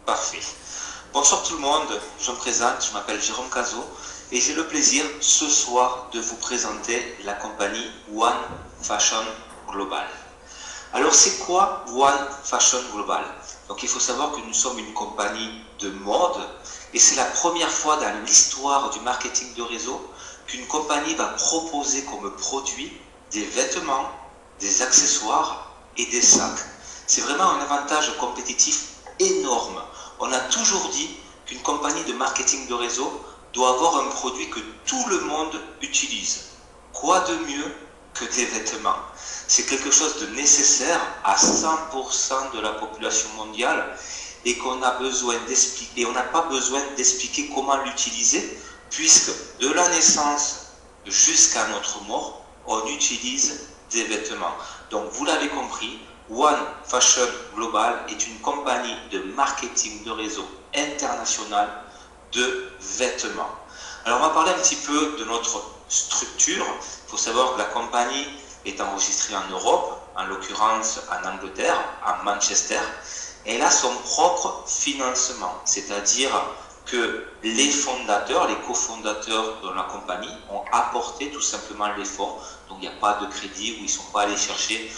Parfait. Bonsoir tout le monde, je me présente, je m'appelle Jérôme Cazot et j'ai le plaisir ce soir de vous présenter la compagnie One Fashion Global. Alors c'est quoi One Fashion Global? Donc il faut savoir que nous sommes une compagnie de mode et c'est la première fois dans l'histoire du marketing de réseau qu'une compagnie va proposer comme produit des vêtements, des accessoires et des sacs. C'est vraiment un avantage compétitif énorme. On a toujours dit qu'une compagnie de marketing de réseau doit avoir un produit que tout le monde utilise. Quoi de mieux que des vêtements? C'est quelque chose de nécessaire à 100% de la population mondiale et qu'on a besoin d'expliquer. Et on n'a pas besoin d'expliquer comment l'utiliser, puisque de la naissance jusqu'à notre mort, on utilise des vêtements. Donc vous l'avez compris, One Fashion Global est une compagnie de marketing de réseau international de vêtements. Alors on va parler un petit peu de notre structure. Il faut savoir que la compagnie est enregistrée en Europe, en l'occurrence en Angleterre, à Manchester. Et elle a son propre financement, c'est-à-dire que les fondateurs, les cofondateurs de la compagnie ont apporté tout simplement les fonds. Donc il n'y a pas de crédit où ils ne sont pas allés chercher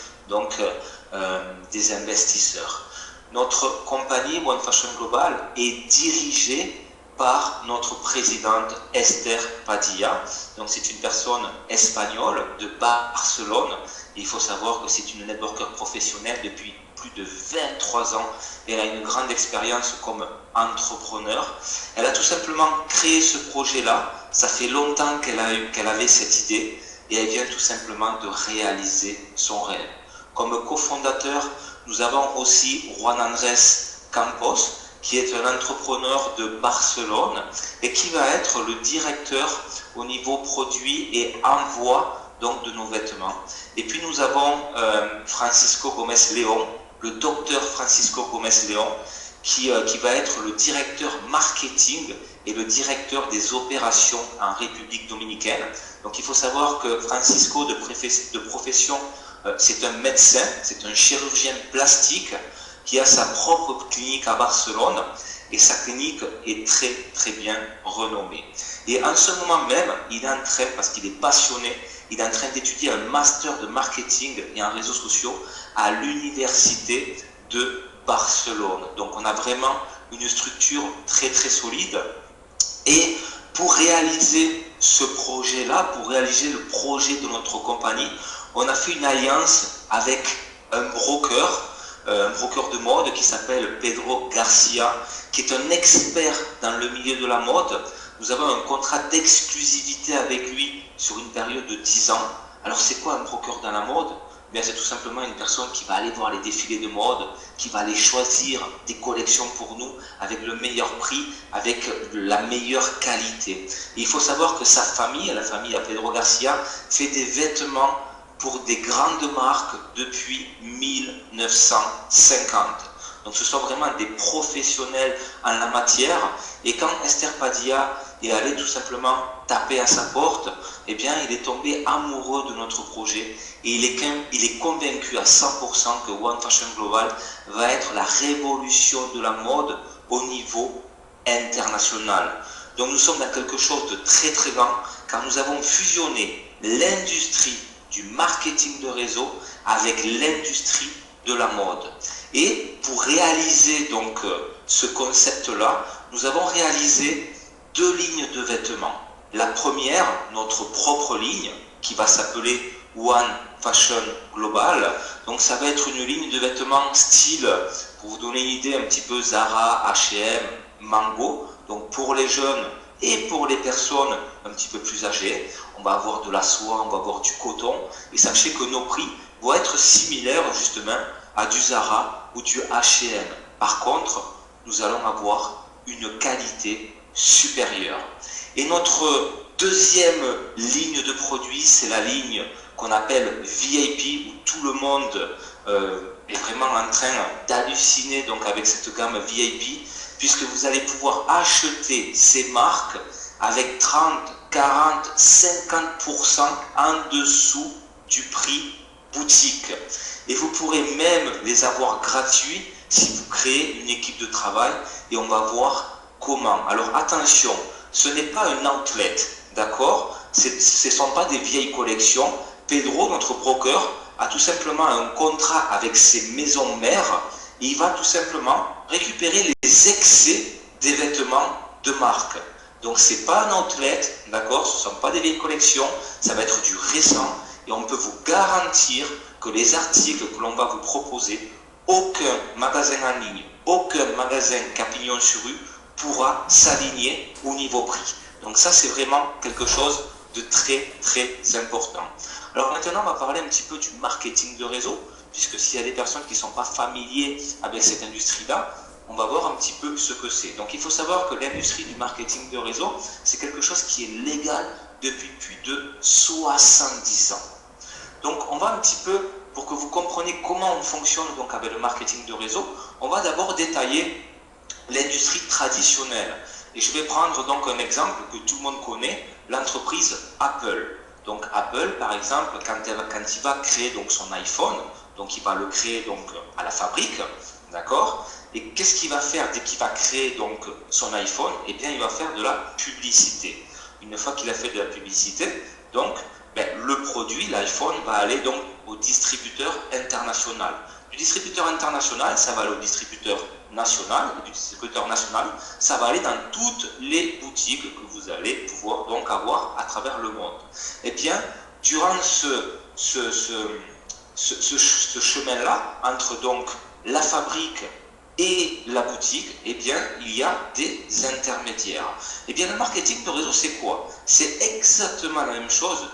des investisseurs. Notre compagnie One Fashion Global est dirigée par notre présidente Esther Padilla. Donc c'est une personne espagnole de Barcelone. Et il faut savoir que c'est une networker professionnelle depuis plus de 23 ans. Elle a une grande expérience comme entrepreneur. Elle a tout simplement créé ce projet-là. Ça fait longtemps qu'elle avait cette idée et elle vient tout simplement de réaliser son rêve. Comme cofondateur, nous avons aussi Juan Andrés Campos, qui est un entrepreneur de Barcelone et qui va être le directeur au niveau produit et envoi donc de nos vêtements. Et puis nous avons Francisco Gómez León, le docteur Francisco Gómez León, qui va être le directeur marketing et le directeur des opérations en République dominicaine. Donc il faut savoir que Francisco de profession, c'est un médecin, c'est un chirurgien plastique qui a sa propre clinique à Barcelone et sa clinique est très très bien renommée. Et en ce moment même, il est en train, parce qu'il est passionné, il est en train d'étudier un master de marketing et en réseaux sociaux à l'université de Barcelone. Donc on a vraiment une structure très très solide. Et pour réaliser ce projet-là, pour réaliser le projet de notre compagnie, on a fait une alliance avec un broker de mode qui s'appelle Pedro Garcia, qui est un expert dans le milieu de la mode. Nous avons un contrat d'exclusivité avec lui sur une période de 10 ans. Alors c'est quoi un broker dans la mode? Bien, c'est tout simplement une personne qui va aller voir les défilés de mode, qui va aller choisir des collections pour nous avec le meilleur prix, avec la meilleure qualité. Et il faut savoir que sa famille, la famille à Pedro Garcia, fait des vêtements pour des grandes marques depuis 1950. Donc ce sont vraiment des professionnels en la matière. Et quand Esther Padilla est allé tout simplement taper à sa porte, eh bien il est tombé amoureux de notre projet et il est convaincu à 100% que One Fashion Global va être la révolution de la mode au niveau international. Donc nous sommes dans quelque chose de très très grand car nous avons fusionné l'industrie du marketing de réseau avec l'industrie de la mode. Et pour réaliser donc ce concept-là, nous avons réalisé 2 lignes de vêtements. La première, notre propre ligne, qui va s'appeler One Fashion Global. Donc ça va être une ligne de vêtements style, pour vous donner une idée, un petit peu Zara, H&M, Mango. Donc pour les jeunes et pour les personnes un petit peu plus âgées, on va avoir de la soie, on va avoir du coton. Et sachez que nos prix vont être similaires justement à du Zara ou du H&M. Par contre, nous allons avoir une qualité supérieure. Et notre deuxième ligne de produits, c'est la ligne qu'on appelle VIP, où tout le monde est vraiment en train d'halluciner donc avec cette gamme VIP, puisque vous allez pouvoir acheter ces marques avec 30, 40, 50% en dessous du prix boutique. Et vous pourrez même les avoir gratuits si vous créez une équipe de travail et on va voir comment. Alors attention, ce n'est pas un outlet, d'accord? Ce ne sont pas des vieilles collections. Pedro, notre broker, a tout simplement un contrat avec ses maisons mères et il va tout simplement récupérer les excès des vêtements de marque. Donc ce n'est pas un outlet, d'accord? Ce ne sont pas des vieilles collections, ça va être du récent et on peut vous garantir que les articles que l'on va vous proposer, aucun magasin en ligne, aucun magasin qui a pignon sur rue pourra s'aligner au niveau prix. Donc ça c'est vraiment quelque chose de très important. Alors maintenant on va parler un petit peu du marketing de réseau, puisque s'il y a des personnes qui ne sont pas familiers avec cette industrie-là, on va voir un petit peu ce que c'est. Donc il faut savoir que l'industrie du marketing de réseau, c'est quelque chose qui est légal depuis plus de 70 ans. Donc on va un petit peu, pour que vous compreniez comment on fonctionne donc avec le marketing de réseau, on va d'abord détailler l'industrie traditionnelle. Et je vais prendre donc un exemple que tout le monde connaît, l'entreprise Apple. Donc Apple, par exemple, quand il va créer donc son iPhone, donc il va le créer donc à la fabrique, d'accord? Et qu'est-ce qu'il va faire dès qu'il va créer donc son iPhone? Eh bien, il va faire de la publicité. Une fois qu'il a fait de la publicité, donc le produit, l'iPhone, va aller donc au distributeur international. Du distributeur international, ça va aller au distributeur national, et du distributeur national, ça va aller dans toutes les boutiques que vous allez pouvoir donc avoir à travers le monde. Et bien, durant ce chemin-là, entre donc la fabrique et la boutique, eh bien, il y a des intermédiaires. Eh bien, le marketing de réseau, c'est quoi? C'est exactement la même chose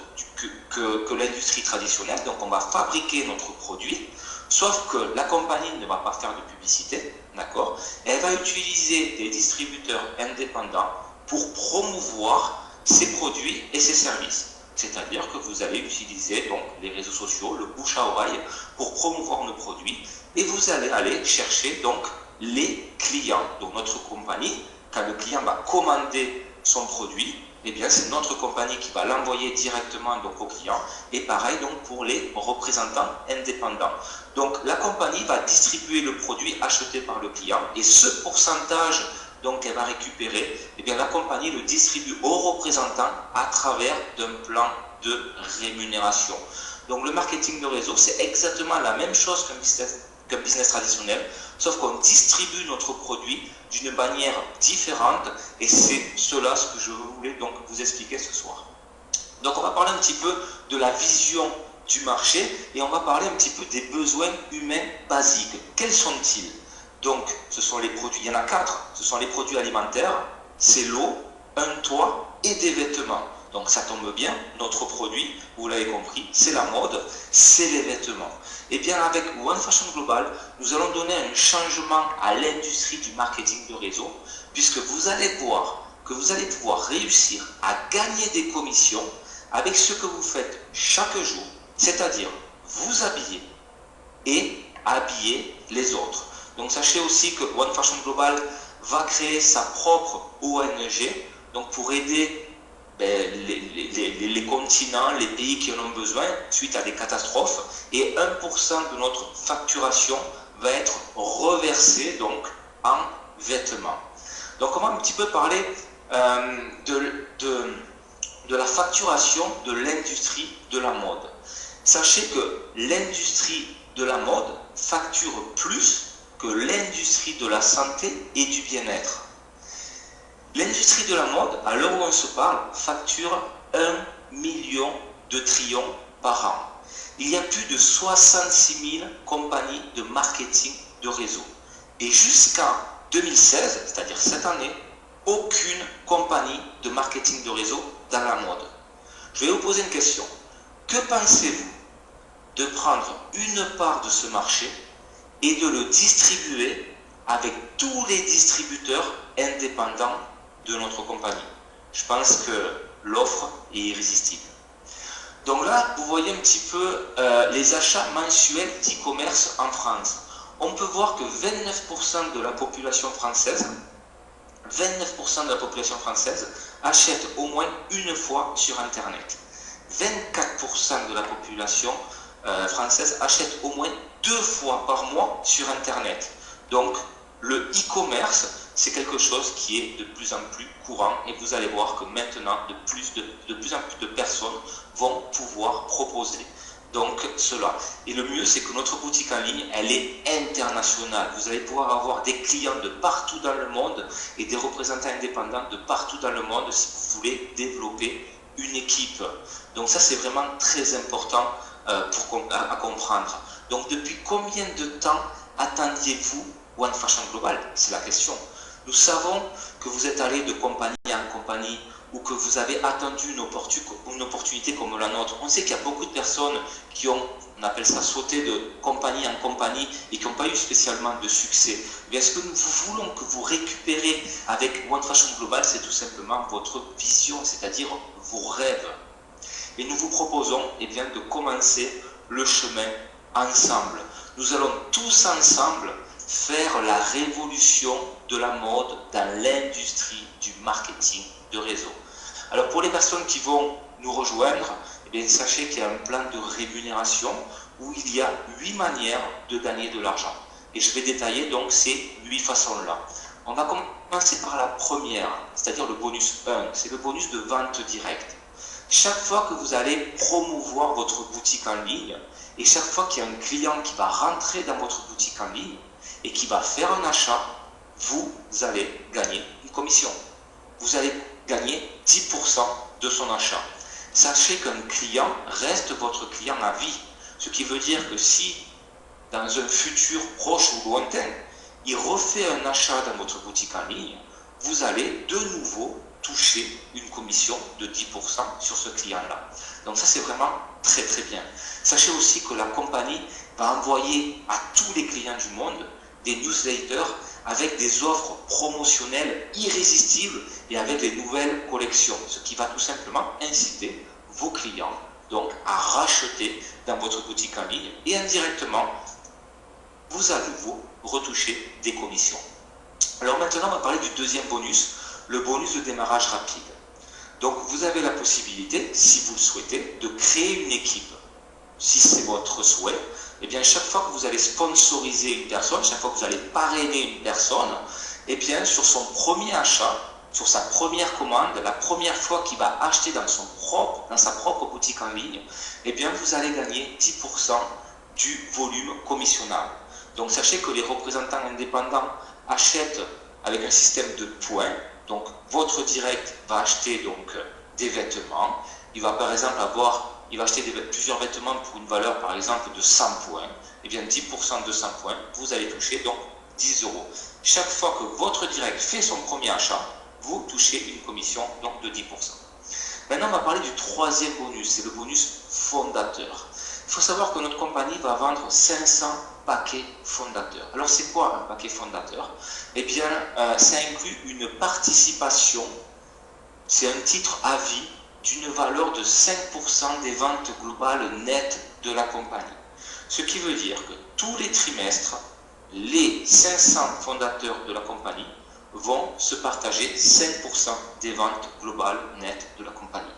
que l'industrie traditionnelle. Donc, on va fabriquer notre produit, sauf que la compagnie ne va pas faire de publicité, d'accord? Elle va utiliser des distributeurs indépendants pour promouvoir ses produits et ses services. C'est-à-dire que vous allez utiliser donc les réseaux sociaux, le bouche à oreille, pour promouvoir nos produits et vous allez aller chercher donc les clients. Donc notre compagnie, quand le client va commander son produit, eh bien c'est notre compagnie qui va l'envoyer directement donc au client et pareil donc pour les représentants indépendants. Donc la compagnie va distribuer le produit acheté par le client et ce pourcentage donc qu'elle va récupérer, eh bien la compagnie le distribue aux représentants à travers d'un plan de rémunération. Donc le marketing de réseau, c'est exactement la même chose qu'un business traditionnel, sauf qu'on distribue notre produit d'une manière différente et c'est cela ce que je voulais donc vous expliquer ce soir. Donc on va parler un petit peu de la vision du marché et on va parler un petit peu des besoins humains basiques. Quels sont-ils? Donc, ce sont les produits, il y en a 4, ce sont les produits alimentaires, c'est l'eau, un toit et des vêtements. Donc ça tombe bien, notre produit, vous l'avez compris, c'est la mode, c'est les vêtements. Et bien avec One Fashion Global, nous allons donner un changement à l'industrie du marketing de réseau, puisque vous allez voir que vous allez pouvoir réussir à gagner des commissions avec ce que vous faites chaque jour, c'est-à-dire vous habiller et habiller les autres. Donc sachez aussi que One Fashion Global va créer sa propre ONG donc pour aider les continents, les pays qui en ont besoin suite à des catastrophes et 1% de notre facturation va être reversé donc en vêtements. Donc on va un petit peu parler de la facturation de l'industrie de la mode. Sachez que l'industrie de la mode facture plus que l'industrie de la santé et du bien-être. L'industrie de la mode, à l'heure où on se parle, facture 1 million de trions par an. Il y a plus de 66 000 compagnies de marketing de réseau. Et jusqu'en 2016, c'est-à-dire cette année, aucune compagnie de marketing de réseau dans la mode. Je vais vous poser une question. Que pensez-vous de prendre une part de ce marché et de le distribuer avec tous les distributeurs indépendants de notre compagnie? Je pense que l'offre est irrésistible. Donc là, vous voyez un petit peu les achats mensuels d'e-commerce en France. On peut voir que 29% de la population française, achète au moins une fois sur Internet. 24% de la population française achète au moins 2 fois par mois sur Internet. Donc, le e-commerce, c'est quelque chose qui est de plus en plus courant et vous allez voir que maintenant, de plus en plus de personnes vont pouvoir proposer donc cela. Et le mieux, c'est que notre boutique en ligne, elle est internationale. Vous allez pouvoir avoir des clients de partout dans le monde et des représentants indépendants de partout dans le monde si vous voulez développer une équipe. Donc ça, c'est vraiment très important à comprendre. Donc depuis combien de temps attendiez-vous One Fashion Global? C'est la question. Nous savons que vous êtes allé de compagnie en compagnie ou que vous avez attendu une opportunité comme la nôtre. On sait qu'il y a beaucoup de personnes qui ont, on appelle ça, sauté de compagnie en compagnie et qui n'ont pas eu spécialement de succès. Mais ce que nous voulons que vous récupérez avec One Fashion Global, c'est tout simplement votre vision, c'est-à-dire vos rêves. Et nous vous proposons bien, de commencer le chemin ensemble. Nous allons tous ensemble faire la révolution de la mode dans l'industrie du marketing de réseau. Alors pour les personnes qui vont nous rejoindre, sachez qu'il y a un plan de rémunération où il y a 8 manières de gagner de l'argent. Et je vais détailler donc ces 8 façons-là. On va commencer par la première, c'est-à-dire le bonus 1, c'est le bonus de vente directe. Chaque fois que vous allez promouvoir votre boutique en ligne et chaque fois qu'il y a un client qui va rentrer dans votre boutique en ligne et qui va faire un achat, vous allez gagner une commission. Vous allez gagner 10% de son achat. Sachez qu'un client reste votre client à vie. Ce qui veut dire que si, dans un futur proche ou lointain, il refait un achat dans votre boutique en ligne, vous allez de nouveau toucher une commission de 10% sur ce client-là. Donc ça, c'est vraiment très très bien. Sachez aussi que la compagnie va envoyer à tous les clients du monde des newsletters avec des offres promotionnelles irrésistibles et avec les nouvelles collections, ce qui va tout simplement inciter vos clients donc à racheter dans votre boutique en ligne et indirectement vous à nouveau retoucher des commissions. Alors maintenant, on va parler du deuxième bonus, le bonus de démarrage rapide. Donc vous avez la possibilité, si vous le souhaitez, de créer une équipe. Si c'est votre souhait, et bien chaque fois que vous allez sponsoriser une personne, chaque fois que vous allez parrainer une personne, et bien sur son premier achat, sur sa première commande, la première fois qu'il va acheter dans sa propre boutique en ligne, et bien vous allez gagner 10% du volume commissionnable. Donc sachez que les représentants indépendants achètent avec un système de points. Donc votre direct va acheter donc des vêtements. Il va par exemple il va acheter plusieurs vêtements pour une valeur par exemple de 100 points. Et bien 10% de 100 points, vous allez toucher donc 10 euros. Chaque fois que votre direct fait son premier achat, vous touchez une commission donc de 10%. Maintenant, on va parler du troisième bonus, c'est le bonus fondateur. Il faut savoir que notre compagnie va vendre 500 paquets fondateurs. Alors, c'est quoi un paquet fondateur? Eh bien, ça inclut une participation, c'est un titre à vie d'une valeur de 5% des ventes globales nettes de la compagnie. Ce qui veut dire que tous les trimestres, les 500 fondateurs de la compagnie vont se partager 5% des ventes globales nettes de la compagnie.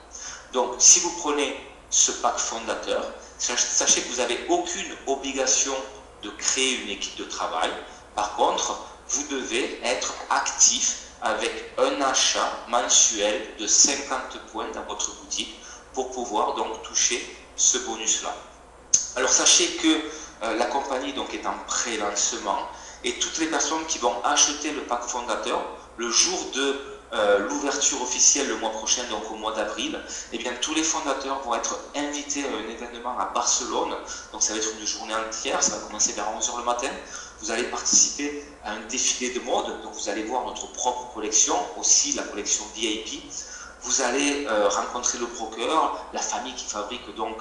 Donc, si vous prenez ce pack fondateur, sachez que vous n'avez aucune obligation de créer une équipe de travail. Par contre, vous devez être actif avec un achat mensuel de 50 points dans votre boutique pour pouvoir donc toucher ce bonus-là. Alors, sachez que la compagnie donc est en pré-lancement et toutes les personnes qui vont acheter le pack fondateur le jour de l'ouverture officielle le mois prochain, donc au mois d'avril, eh bien tous les fondateurs vont être invités à un événement à Barcelone. Donc ça va être une journée entière, ça va commencer vers 11 h le matin. Vous allez participer à un défilé de mode, donc vous allez voir notre propre collection, aussi la collection VIP. Vous allez rencontrer le broker, la famille qui fabrique donc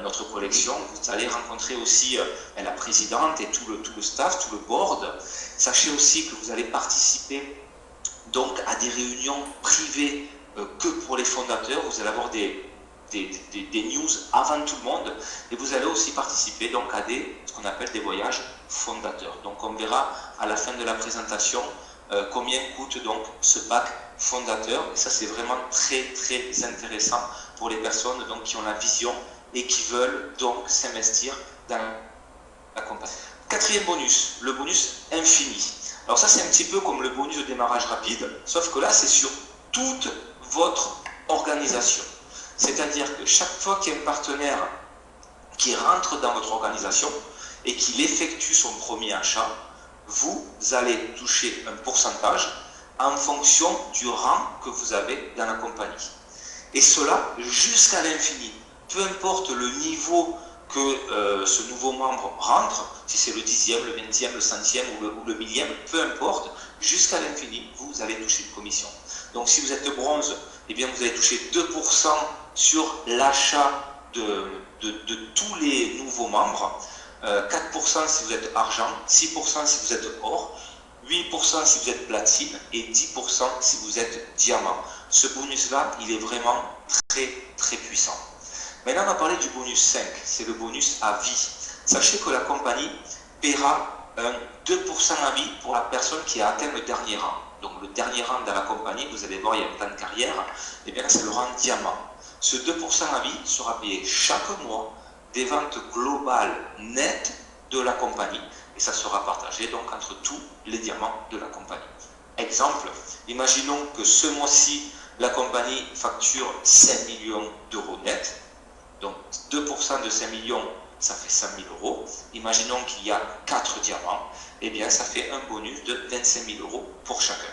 notre collection. Vous allez rencontrer aussi la présidente et tout le staff, tout le board. Sachez aussi que vous allez participer donc à des réunions privées que pour les fondateurs. Vous allez avoir des news avant tout le monde et vous allez aussi participer donc à ce qu'on appelle des voyages fondateurs. Donc on verra à la fin de la présentation combien coûte donc ce pack fondateur, et ça c'est vraiment très très intéressant pour les personnes donc qui ont la vision et qui veulent donc s'investir dans la compagnie. Quatrième bonus, le bonus infini. Alors ça, c'est un petit peu comme le bonus de démarrage rapide, sauf que là, c'est sur toute votre organisation. C'est-à-dire que chaque fois qu'il y a un partenaire qui rentre dans votre organisation et qu'il effectue son premier achat, vous allez toucher un pourcentage en fonction du rang que vous avez dans la compagnie. Et cela jusqu'à l'infini. Peu importe le niveau que ce nouveau membre rentre, si c'est le 10e, le 20e, le 100e ou le 1000e, peu importe, jusqu'à l'infini, vous allez toucher une commission. Donc si vous êtes bronze, eh bien vous allez toucher 2% sur l'achat de tous les nouveaux membres, 4% si vous êtes argent, 6% si vous êtes or, 8% si vous êtes platine et 10% si vous êtes diamant. Ce bonus-là, il est vraiment très très puissant. Maintenant, on va parler du bonus 5, c'est le bonus à vie. Sachez que la compagnie paiera un 2% à vie pour la personne qui a atteint le dernier rang. Donc le dernier rang dans la compagnie, vous allez voir, il y a un plan de carrière, et bien c'est le rang diamant. Ce 2% à vie sera payé chaque mois des ventes globales nettes de la compagnie et ça sera partagé donc entre tous les diamants de la compagnie. Exemple, imaginons que ce mois-ci, la compagnie facture 5 millions d'euros net, donc 2% de 5 millions, ça fait 100 000 euros. Imaginons qu'il y a 4 diamants, et bien ça fait un bonus de 25 000 euros pour chacun.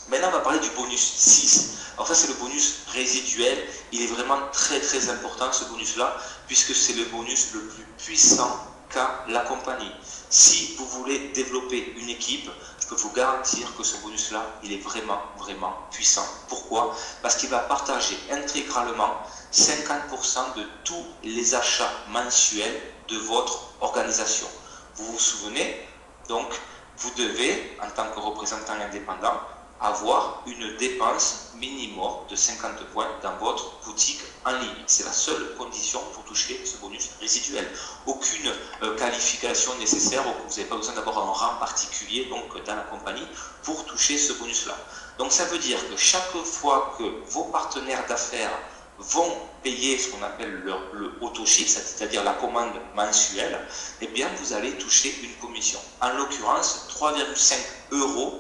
Maintenant, on va parler du bonus 6. Alors ça, c'est le bonus résiduel. Il est vraiment très très important ce bonus-là, puisque c'est le bonus le plus puissant qu'a la compagnie. Si vous voulez développer une équipe, je peux vous garantir que ce bonus-là, il est vraiment vraiment puissant. Pourquoi? Parce qu'il va partager intégralement 50% de tous les achats mensuels de votre organisation. Vous vous souvenez? Donc, vous devez, en tant que représentant indépendant, avoir une dépense minimum de 50 points dans votre boutique en ligne. C'est la seule condition pour toucher ce bonus résiduel. Aucune qualification nécessaire, vous n'avez pas besoin d'avoir un rang particulier donc, dans la compagnie pour toucher ce bonus-là. Donc ça veut dire que chaque fois que vos partenaires d'affaires vont payer ce qu'on appelle le auto-ship, c'est-à-dire la commande mensuelle, eh bien vous allez toucher une commission. En l'occurrence, 3,5 €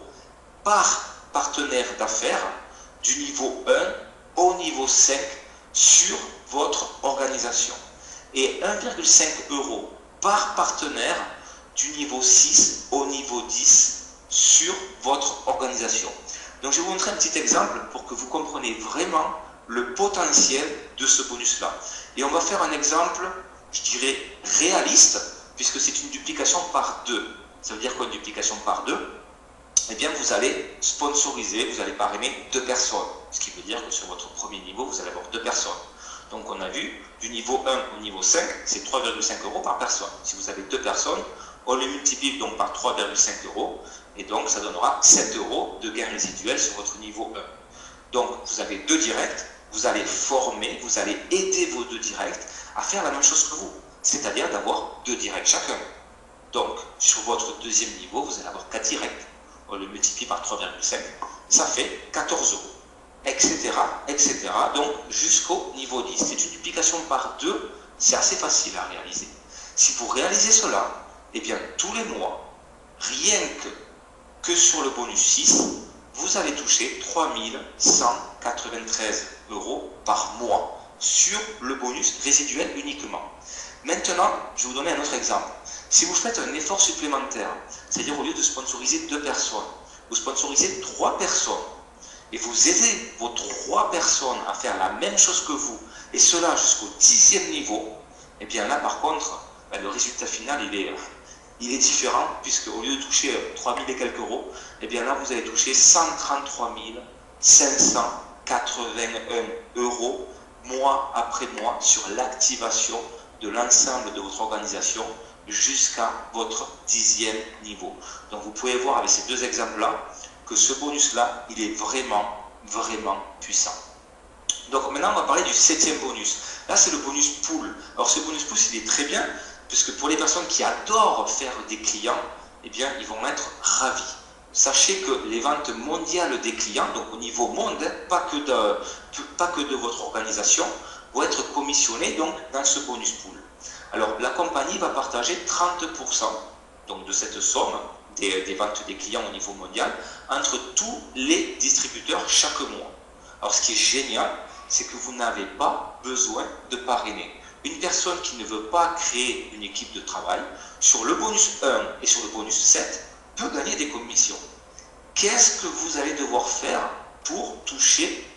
par partenaire d'affaires du niveau 1 au niveau 5 sur votre organisation et 1,5 € par partenaire du niveau 6 au niveau 10 sur votre organisation. Donc je vais vous montrer un petit exemple pour que vous compreniez vraiment le potentiel de ce bonus-là. Et on va faire un exemple, je dirais, réaliste, puisque c'est une duplication par 2. Ça veut dire quoi une duplication par 2? Eh bien, vous allez sponsoriser, vous allez parrainer 2 personnes. Ce qui veut dire que sur votre premier niveau, vous allez avoir 2 personnes. Donc, on a vu, du niveau 1 au niveau 5, c'est 3,5 € par personne. Si vous avez 2 personnes, on les multiplie donc par 3,5 €, et donc ça donnera 7 € de gain résiduel sur votre niveau 1. Donc, vous avez 2 directs, vous allez former, vous allez aider vos 2 directs à faire la même chose que vous, c'est-à-dire d'avoir 2 directs chacun. Donc, sur votre deuxième niveau, vous allez avoir 4 directs. On le multiplie par 3,5, ça fait 14 €, etc., etc. Donc, jusqu'au niveau 10. C'est une duplication par 2, c'est assez facile à réaliser. Si vous réalisez cela, eh bien, tous les mois, rien que sur le bonus 6, vous allez toucher 3 193 € par mois sur le bonus résiduel uniquement. Maintenant, je vais vous donner un autre exemple. Si vous faites un effort supplémentaire, c'est-à-dire au lieu de sponsoriser 2 personnes, vous sponsorisez 3 personnes, et vous aidez vos 3 personnes à faire la même chose que vous, et cela jusqu'au 10e niveau, et bien là par contre, le résultat final il est différent, puisque au lieu de toucher 3 000 et quelques euros, et bien là vous allez toucher 133 581 € mois après mois sur l'activation de l'ensemble de votre organisation jusqu'à votre 10e niveau. Donc vous pouvez voir avec ces 2 exemples-là que ce bonus-là, il est vraiment, vraiment puissant. Donc maintenant, on va parler du 7e bonus. Là, c'est le bonus pool. Alors ce bonus pool, il est très bien, puisque pour les personnes qui adorent faire des clients, eh bien, ils vont être ravis. Sachez que les ventes mondiales des clients, donc au niveau monde, pas que de votre organisation, vont être commissionnées donc, dans ce bonus pool. Alors, la compagnie va partager 30% donc de cette somme des ventes des clients au niveau mondial, entre tous les distributeurs chaque mois. Alors ce qui est génial, c'est que vous n'avez pas besoin de parrainer. Une personne qui ne veut pas créer une équipe de travail, sur le bonus 1 et sur le bonus 7, peut gagner des commissions. Qu'est-ce que vous allez devoir faire pour toucher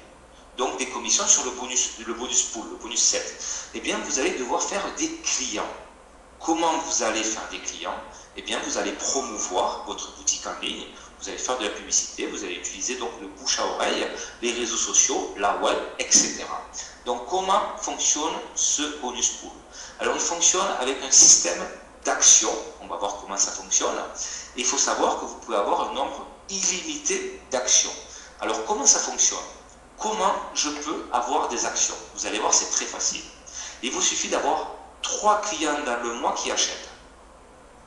donc des commissions sur le bonus pool, le bonus 7? Eh bien, vous allez devoir faire des clients. Comment vous allez faire des clients? Eh bien, vous allez promouvoir votre boutique en ligne, vous allez faire de la publicité, vous allez utiliser donc le bouche à oreille, les réseaux sociaux, la web, etc. Donc, comment fonctionne ce bonus pool? Alors, il fonctionne avec un système d'actions. On va voir comment ça fonctionne. Et il faut savoir que vous pouvez avoir un nombre illimité d'actions. Alors, comment ça fonctionne? Comment je peux avoir des actions? Vous allez voir, c'est très facile. Il vous suffit d'avoir 3 clients dans le mois qui achètent.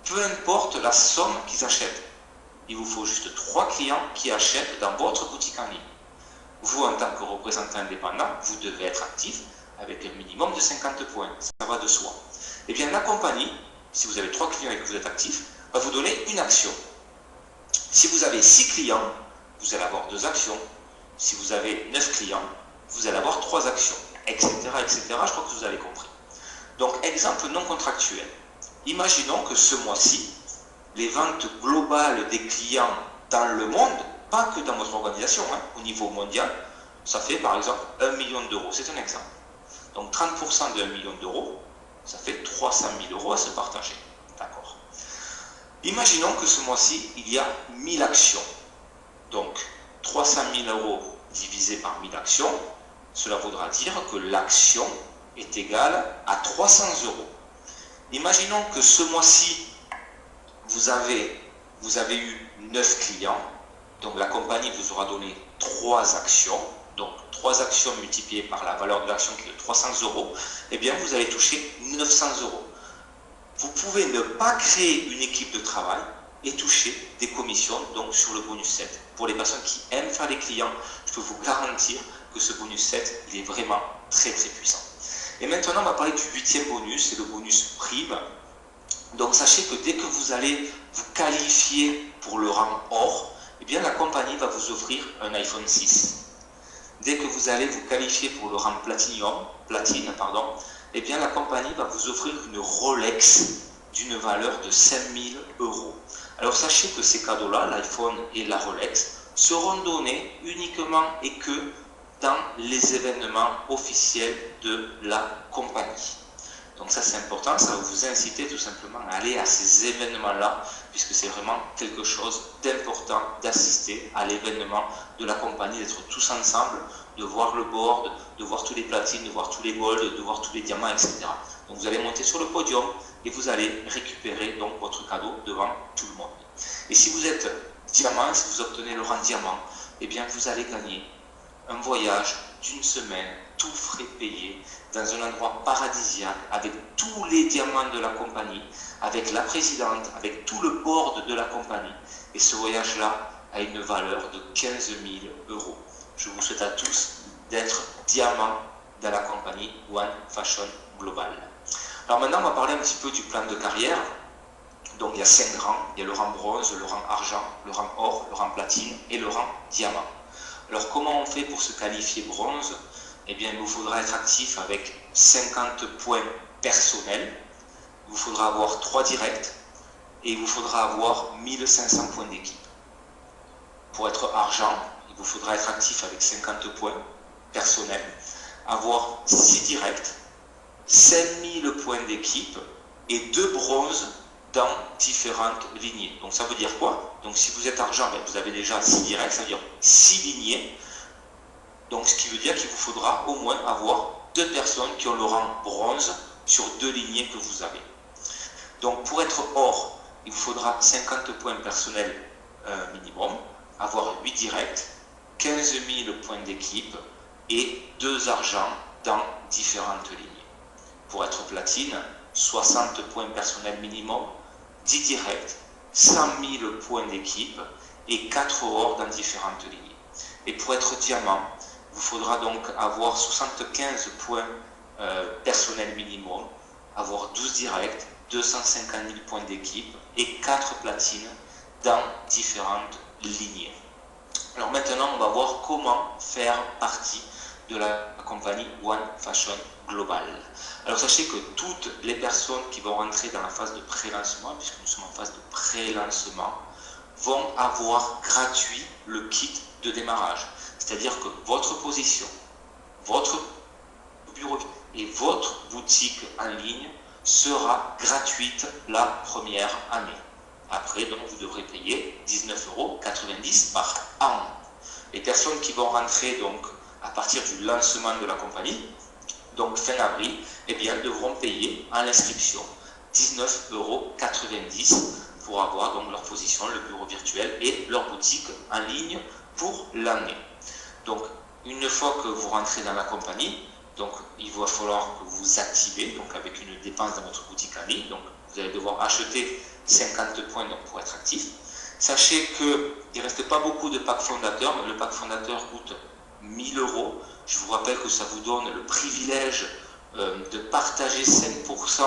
Peu importe la somme qu'ils achètent. Il vous faut juste 3 clients qui achètent dans votre boutique en ligne. Vous, en tant que représentant indépendant, vous devez être actif avec un minimum de 50 points. Ça va de soi. Eh bien, la compagnie, si vous avez 3 clients et que vous êtes actif, va vous donner une action. Si vous avez 6 clients, vous allez avoir 2 actions. Si vous avez 9 clients, vous allez avoir 3 actions, etc., etc. Je crois que vous avez compris. Donc, exemple non contractuel. Imaginons que ce mois-ci, les ventes globales des clients dans le monde, pas que dans votre organisation, au niveau mondial, ça fait par exemple 1 million d'euros. C'est un exemple. Donc 30% de 1 million d'euros, ça fait 300 000 euros à se partager. D'accord. Imaginons que ce mois-ci, il y a 1000 actions. Donc 300 000 euros divisé par 1000 actions, cela voudra dire que l'action est égale à 300 euros. Imaginons que ce mois-ci, vous avez eu 9 clients, donc la compagnie vous aura donné 3 actions, donc 3 actions multipliées par la valeur de l'action qui est de 300 euros, eh bien vous allez toucher 900 euros. Vous pouvez ne pas créer une équipe de travail et toucher des commissions donc sur le bonus 7. Pour les personnes qui aiment faire des clients, je peux vous garantir que ce bonus 7, il est vraiment très très puissant. Et maintenant, on va parler du 8e bonus, c'est le bonus prime. Donc sachez que dès que vous allez vous qualifier pour le rang or, eh bien la compagnie va vous offrir un iPhone 6. Dès que vous allez vous qualifier pour le rang platine, eh bien la compagnie va vous offrir une Rolex d'une valeur de 5000 euros. Alors sachez que ces cadeaux-là, l'iPhone et la Rolex, seront donnés uniquement et que dans les événements officiels de la compagnie. Donc ça c'est important, ça va vous inciter tout simplement à aller à ces événements-là, puisque c'est vraiment quelque chose d'important d'assister à l'événement de la compagnie, d'être tous ensemble, de voir le board, de voir tous les platines, de voir tous les golds, de voir tous les diamants, etc. Donc vous allez monter sur le podium et vous allez récupérer donc votre cadeau devant tout le monde. Et si vous êtes diamant, si vous obtenez le rang diamant, eh bien vous allez gagner un voyage d'une semaine, tout frais payé, dans un endroit paradisiaque, avec tous les diamants de la compagnie, avec la présidente, avec tout le board de la compagnie. Et ce voyage-là a une valeur de 15 000 euros. Je vous souhaite à tous d'être diamant dans la compagnie One Fashion Global. Alors maintenant, on va parler un petit peu du plan de carrière. Donc il y a 5 rangs, il y a le rang bronze, le rang argent, le rang or, le rang platine et le rang diamant. Alors comment on fait pour se qualifier bronze? Eh bien il vous faudra être actif avec 50 points personnels, il vous faudra avoir 3 directs et il vous faudra avoir 1500 points d'équipe. Pour être argent, il vous faudra être actif avec 50 points personnels, avoir 6 directs, 5000 points d'équipe et 2 bronzes dans différentes lignées. Donc ça veut dire quoi? Donc si vous êtes argent, vous avez déjà 6 directs, ça veut dire 6 lignées. Donc ce qui veut dire qu'il vous faudra au moins avoir 2 personnes qui ont le rang bronze sur 2 lignées que vous avez. Donc pour être or, il vous faudra 50 points personnels minimum, avoir 8 directs, 15 000 points d'équipe et 2 argents dans différentes lignées. Pour être platine, 60 points personnels minimum, 10 directs, 100 000 points d'équipe et 4 or dans différentes lignées. Et pour être diamant, il vous faudra donc avoir 75 points personnels minimum, avoir 12 directs, 250 000 points d'équipe et 4 platines dans différentes lignées. Alors maintenant, on va voir comment faire partie de la compagnie One Fashion Global. Alors sachez que toutes les personnes qui vont rentrer dans la phase de pré-lancement, puisque nous sommes en phase de pré-lancement, vont avoir gratuit le kit de démarrage. C'est-à-dire que votre position, votre bureau et votre boutique en ligne sera gratuite la première année. Après, donc, vous devrez payer 19,90 € par an. Les personnes qui vont rentrer donc à partir du lancement de la compagnie, donc fin avril, eh bien, devront payer en inscription 19,90 € pour avoir donc leur position, le bureau virtuel et leur boutique en ligne pour l'année. Donc, une fois que vous rentrez dans la compagnie, donc il va falloir que vous activez, donc avec une dépense dans votre boutique en ligne. Donc, vous allez devoir acheter 50 points donc, pour être actif. Sachez qu'il ne reste pas beaucoup de packs fondateurs, mais le pack fondateur coûte 1000 €. Je vous rappelle que ça vous donne le privilège de partager 5%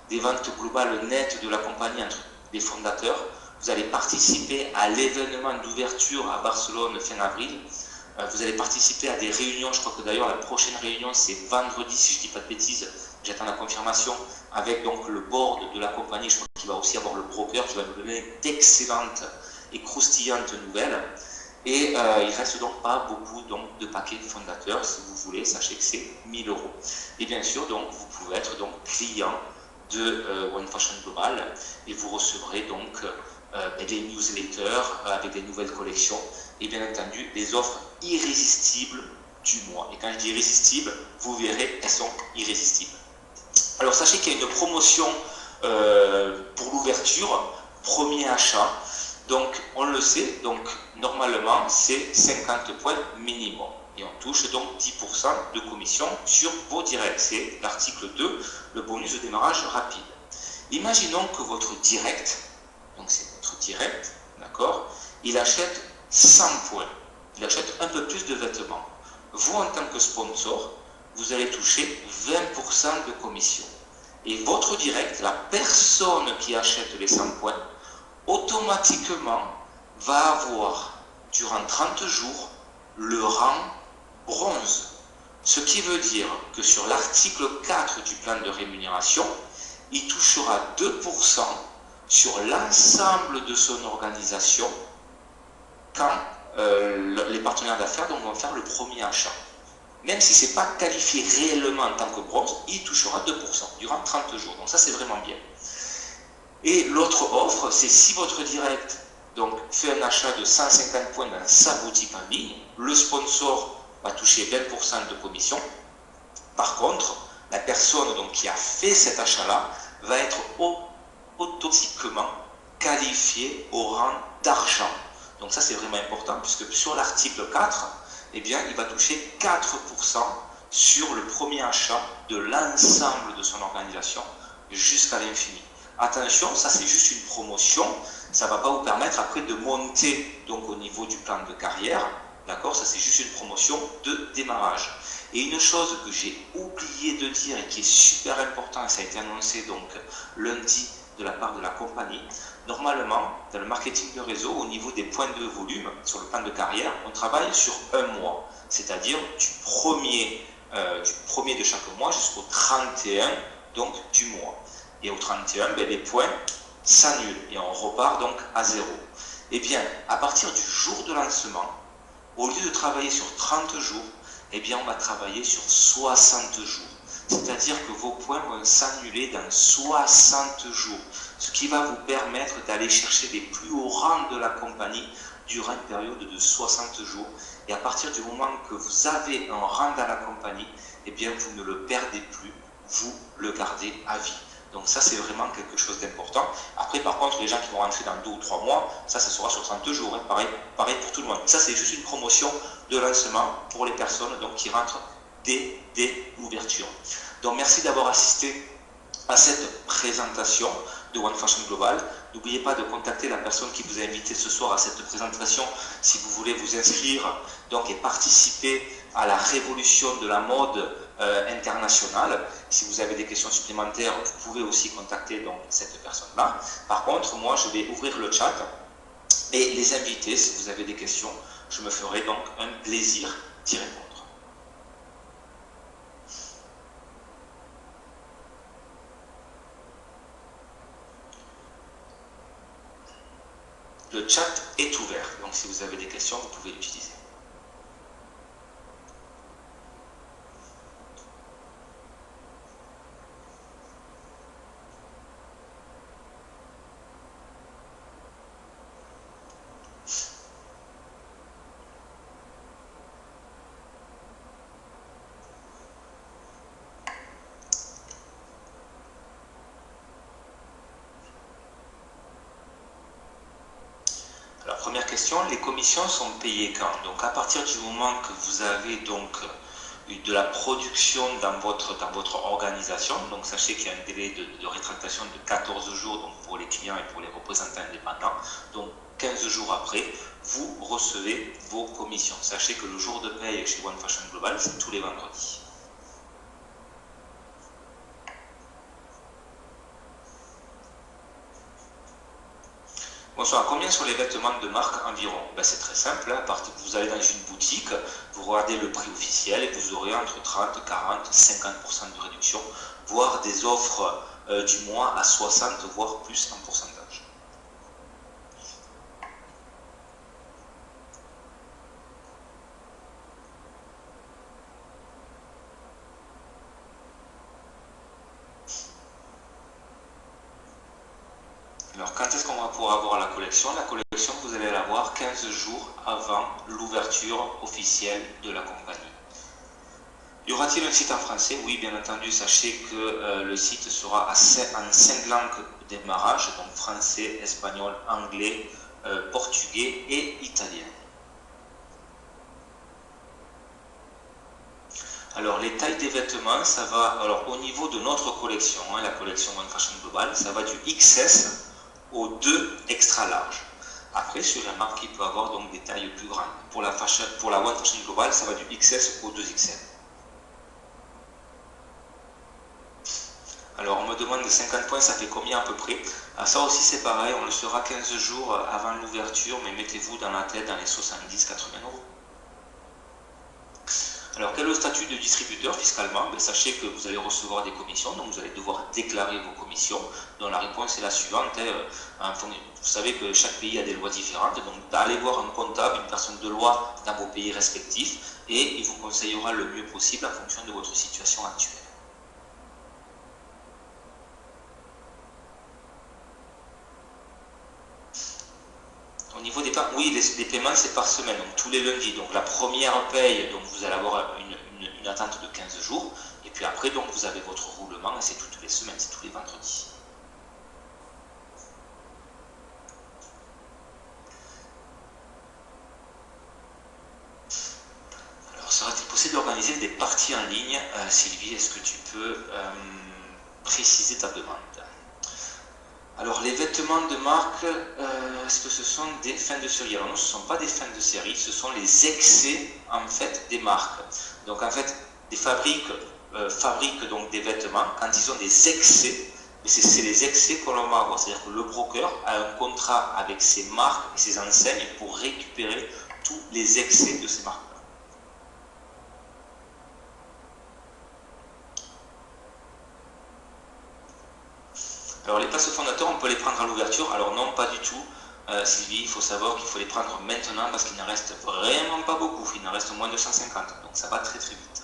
des ventes globales nettes de la compagnie entre les fondateurs. Vous allez participer à l'événement d'ouverture à Barcelone fin avril. Vous allez participer à des réunions, je crois que d'ailleurs la prochaine réunion c'est vendredi si je ne dis pas de bêtises, j'attends la confirmation, avec donc le board de la compagnie, je crois qu'il va aussi avoir le broker qui va nous donner d'excellentes et croustillantes nouvelles. Et il ne reste donc pas beaucoup donc, de paquets fondateurs, si vous voulez, sachez que c'est 1000 €. Et bien sûr, donc, vous pouvez être donc, client de One Fashion Global et vous recevrez donc des newsletters avec des nouvelles collections et bien entendu des offres irrésistibles du mois. Et quand je dis irrésistibles, vous verrez, elles sont irrésistibles. Alors sachez qu'il y a une promotion pour l'ouverture, premier achat. Donc on le sait, donc normalement c'est 50 points minimum. Et on touche donc 10% de commission sur vos directs. C'est l'article 2, le bonus de démarrage rapide. Imaginons que votre direct, donc c'est votre direct, d'accord, il achète 100 points. Il achète un peu plus de vêtements. Vous, en tant que sponsor, vous allez toucher 20% de commission. Et votre direct, la personne qui achète les 100 points, automatiquement va avoir, durant 30 jours, le rang bronze. Ce qui veut dire que sur l'article 4 du plan de rémunération, il touchera 2% sur l'ensemble de son organisation quand les partenaires d'affaires vont faire le premier achat. Même si ce n'est pas qualifié réellement en tant que bronze, il touchera 2% durant 30 jours. Donc ça, c'est vraiment bien. Et l'autre offre, c'est si votre direct donc, fait un achat de 150 points dans sa boutique en ligne, le sponsor va toucher 20% de commission. Par contre, la personne donc, qui a fait cet achat-là va être automatiquement qualifiée au rang d'argent. Donc ça, c'est vraiment important, puisque sur l'article 4, eh bien, il va toucher 4% sur le premier achat de l'ensemble de son organisation jusqu'à l'infini. Attention, ça c'est juste une promotion, ça ne va pas vous permettre après de monter donc, au niveau du plan de carrière, d'accord? Ça c'est juste une promotion de démarrage. Et une chose que j'ai oublié de dire et qui est super important, et ça a été annoncé donc lundi de la part de la compagnie, normalement, dans le marketing de réseau, au niveau des points de volume sur le plan de carrière, on travaille sur un mois, c'est-à-dire du premier de chaque mois jusqu'au 31 donc, du mois. Et au 31, ben, les points s'annulent et on repart donc à 0. Eh bien, à partir du jour de lancement, au lieu de travailler sur 30 jours, eh bien, on va travailler sur 60 jours. C'est-à-dire que vos points vont s'annuler dans 60 jours, ce qui va vous permettre d'aller chercher les plus hauts rangs de la compagnie durant une période de 60 jours. Et à partir du moment que vous avez un rang dans la compagnie, eh bien, vous ne le perdez plus, vous le gardez à vie. Donc ça, c'est vraiment quelque chose d'important. Après, par contre, les gens qui vont rentrer dans 2 ou 3 mois, ça sera sur 30 jours. Hein. Pareil pour tout le monde. Ça, c'est juste une promotion de lancement pour les personnes donc, qui rentrent dès l'ouverture. Donc, merci d'avoir assisté à cette présentation de One Fashion Global. N'oubliez pas de contacter la personne qui vous a invité ce soir à cette présentation si vous voulez vous inscrire donc, et participer à la révolution de la mode internationale. Si vous avez des questions supplémentaires, vous pouvez aussi contacter donc cette personne-là. Par contre, moi, je vais ouvrir le chat et les inviter, si vous avez des questions, je me ferai donc un plaisir d'y répondre. Le chat est ouvert, donc si vous avez des questions, vous pouvez l'utiliser. Alors, première question, les commissions sont payées quand? Donc, à partir du moment que vous avez donc de la production dans votre organisation, donc sachez qu'il y a un délai de rétractation de 14 jours donc pour les clients et pour les représentants indépendants. Donc, 15 jours après, vous recevez vos commissions. Sachez que le jour de paye chez One Fashion Global, c'est tous les vendredis. Bonsoir, combien sont les vêtements de marque environ? Ben, c'est très simple, hein. Vous allez dans une boutique, vous regardez le prix officiel et vous aurez entre 30, 40, 50% de réduction, voire des offres du mois à 60, voire plus en pourcentage. Alors, quand est-ce qu'on va pouvoir avoir la collection? La collection, vous allez la voir 15 jours avant l'ouverture officielle de la compagnie. Y aura-t-il un site en français? Oui, bien entendu, sachez que le site sera en 5 langues de démarrage, donc français, espagnol, anglais, portugais et italien. Alors, les tailles des vêtements, ça va, alors au niveau de notre collection, hein, la collection One Fashion Global, ça va du XS au 2 extra large. Après, sur la marque, il peut avoir donc des tailles plus grandes. Pour la One Fashion Global, ça va du XS au 2XL. Alors, on me demande de 50 points, ça fait combien à peu près? Ça aussi, c'est pareil, on le sera 15 jours avant l'ouverture, mais mettez-vous dans la tête dans les 70-80 euros. Alors, quel est le statut de distributeur fiscalement? Sachez que vous allez recevoir des commissions, donc vous allez devoir déclarer vos commissions. Donc, la réponse est la suivante. Vous savez que chaque pays a des lois différentes, donc allez voir un comptable, une personne de loi dans vos pays respectifs, et il vous conseillera le mieux possible en fonction de votre situation actuelle. Au niveau des paiements, oui, les paiements c'est par semaine, donc tous les lundis. Donc la première paye, donc vous allez avoir une attente de 15 jours, et puis après donc vous avez votre roulement, et c'est toutes les semaines, c'est tous les vendredis. Alors sera-t-il possible d'organiser des parties en ligne? Sylvie, est-ce que tu peux préciser ta demande? Alors, les vêtements de marque, est-ce que ce sont des fins de série? Alors non, ce ne sont pas des fins de série, ce sont les excès, en fait, des marques. Donc, en fait, des fabriques fabriquent donc des vêtements, quand ils ont des excès, c'est les excès qu'on va avoir. C'est-à-dire que le broker a un contrat avec ses marques et ses enseignes pour récupérer tous les excès de ces marques. Alors les places fondateurs, on peut les prendre à l'ouverture. Alors non, pas du tout, Sylvie, il faut savoir qu'il faut les prendre maintenant parce qu'il n'en reste vraiment pas beaucoup. Il en reste moins de 150, donc ça va très très vite.